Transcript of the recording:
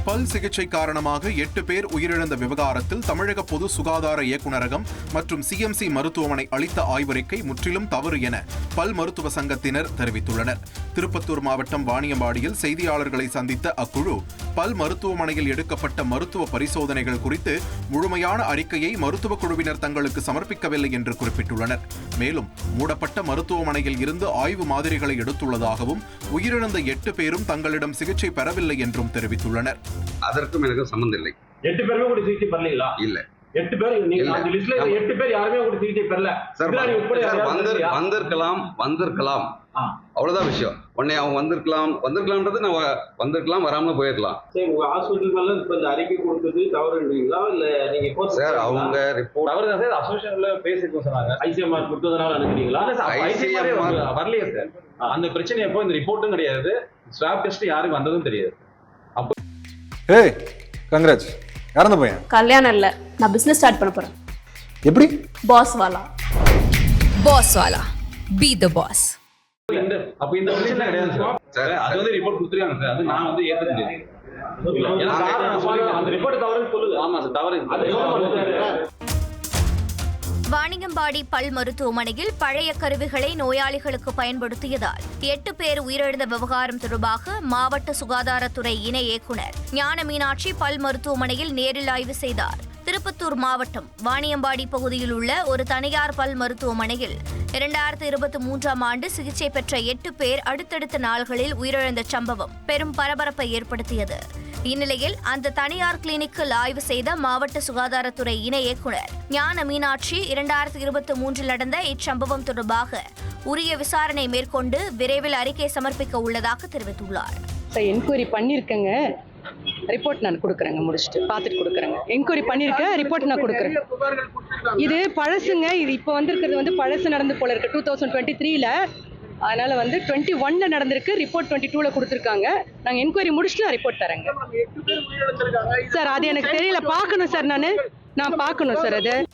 பல் சிகிச்சை காரணமாக 8 பேர் உயிரிழந்த விவகாரத்தில் தமிழக பொது சுகாதார இயக்குநரகம் மற்றும் சிஎம்சி மருத்துவமனை அளித்த ஆய்வறிக்கை முற்றிலும் தவறு என பல் மருத்துவ சங்கத்தினர் தெரிவித்துள்ளனர். திருப்பத்தூர் மாவட்டம் வாணியம்பாடியில் செய்தியாளர்களை சந்தித்த அக்குழு பல் மருத்துவமனையில் எடுக்கப்பட்ட மருத்துவ பரிசோதனைகள் குறித்து முழுமையான அறிக்கையை மருத்துவ குழுவினர் தங்களுக்கு சமர்ப்பிக்கவில்லை என்று குறிப்பிட்டுள்ளனர். மேலும் மூடப்பட்ட மருத்துவமனையில் இருந்து ஆய்வு மாதிரிகளை எடுத்துள்ளதாகவும் உயிரிழந்த 8 பேரும் தங்களிடம் சிகிச்சை பெறவில்லை என்றும் தெரிவித்துள்ளனர். அதற்கும் எனக்கு சம்பந்தம் இல்லை. 8 பேருமே கூட சிகிச்சை பெறலீங்களா? இல்ல. 8 பேர் நீங்க அந்த லிஸ்ட்ல 8 பேர் யாருமே கூட சிகிச்சை பெறல. வந்திருக்கலாம் அவ்வளவுதான் விஷயம். உடனே அவங்க வந்திருக்கலாம்ன்றது நான் வந்திருக்கலாம், வராம போயிருக்கலாம். சரி, உங்க ஹாஸ்பிட்டல் இப்ப இந்த அறிக்கை கொடுத்தது தவறுன்றீங்களா இல்ல நீங்க சார் அவங்க ரிப்போர்ட் தவறுதான் சார். அசோசியேஷன்ல பேசிட்டு சொன்னாங்க. ஐசிஎம்ஆர் கொடுத்ததுனால நினைக்கிறீங்களா? ஐசிஎம்ஆர் வரலையே சார். அந்த பிரச்சனை எப்போ இந்த ரிப்போர்ட்டும் கிடையாது, ஸ்வாப் டெஸ்ட் யாருக்கு வந்ததும் தெரியாது. ஏய் கங்க்ராட்ஸ். யார் அந்த பையன்? கல்யாணம் இல்ல, நான் பிசினஸ் ஸ்டார்ட் பண்ண போறேன். எப்படி? பாஸ் வாலா. Be the boss. அப்ப இந்த பிரச்சனை கிடையாது சார். அது வந்து ரிப்போர்ட் கொடுத்துருக்காங்க சார். அது நான் வந்து ஏத்துக்க முடியாது. அந்த ரிப்போர்ட் தவறுன்னு சொல்லுது. ஆமா சார், தவறு. வாணியம்பாடி பல் மருத்துவமனையில் பழைய கருவிகளை நோயாளிகளுக்கு பயன்படுத்தியதால் 8 பேர் உயிரிழந்த விவகாரம் தொடர்பாக மாவட்ட சுகாதாரத்துறை இணை இயக்குநர் ஞான மீனாட்சி பல் மருத்துவமனையில் நேரில் ஆய்வு செய்தார். திருப்பத்தூர் மாவட்டம் வாணியம்பாடி பகுதியில் உள்ள ஒரு தனியார் பல் மருத்துவமனையில் 2023ஆம் ஆண்டு சிகிச்சை பெற்ற 8 பேர் அடுத்தடுத்த நாள்களில் உயிரிழந்த சம்பவம் பெரும் பரபரப்பை ஏற்படுத்தியது. இந்நிலையில் அந்த தனியார் கிளினிக்கில் ஆய்வு செய்த மாவட்ட சுகாதாரத்துறை இணை இயக்குநர் ஞான மீனாட்சி 2023 நடந்த இச்சம்பவம் தொடர்பாக உரிய விசாரணை மேற்கொண்டு விரைவில் அறிக்கை சமர்ப்பிக்க உள்ளதாக தெரிவித்துள்ளார். என்கொயரி பண்ணியிருக்கேங்க, ரிப்போர்ட் நான் கொடுக்குறேங்க, முடிச்சுட்டு பார்த்துட்டு கொடுக்குறேங்க. என்கொயரி பண்ணியிருக்கேன், ரிப்போர்ட் நான் கொடுக்குறேன். இது பழசுங்க, இது இப்போ வந்திருக்கிறது வந்து பழசு நடந்து போல இருக்கு 2023ல. அதனால வந்து 21ல நடந்திருக்கு, ரிப்போர்ட் 22ல கொடுத்துருக்காங்க. நாங்கள் என்கொயரி முடிச்சுட்டு நான் ரிப்போர்ட் தரேங்க சார். அது எனக்கு தெரியல, பார்க்கணும் சார். நான் பார்க்கணும் சார் அது.